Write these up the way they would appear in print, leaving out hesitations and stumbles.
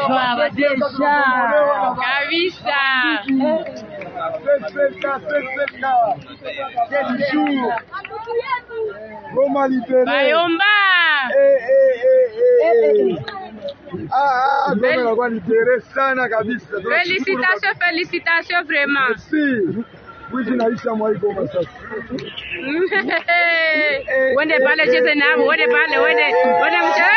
Baba deja. Kabisa. Quel jour. Goma libéré. Bayomba. Goma va libéré sana kabisa. Félicitations, félicitations vraiment. Merci. Wizi naisha mwa Goma sasa. Wende pale cheze nabo, wende pale, wende mche.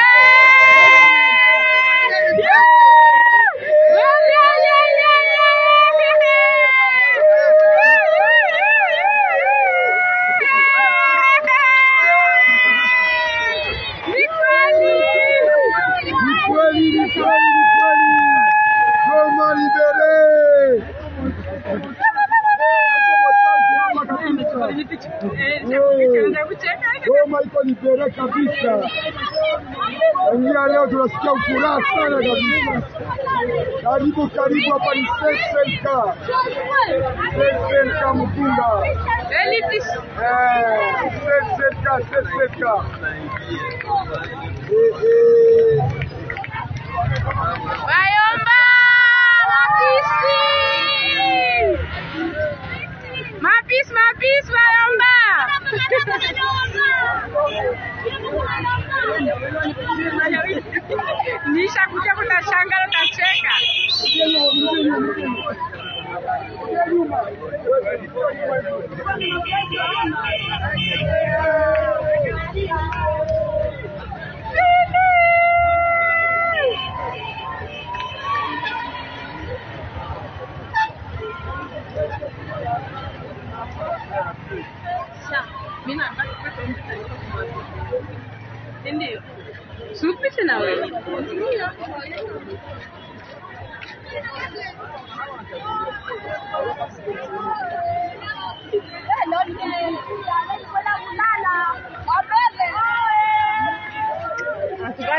Goma libéré. Goma iko libere kabisa. Tangia leo tunasikia furaha sana kabisa. Karibu hapa ni SSLK. SSLK Mtumba. SSLK. Bayomba! Mapis, Bayomba! Nisha kuja kutashangala tacheka. Ndio. Supite na wewe.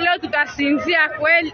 Leo tutasinzia kweli.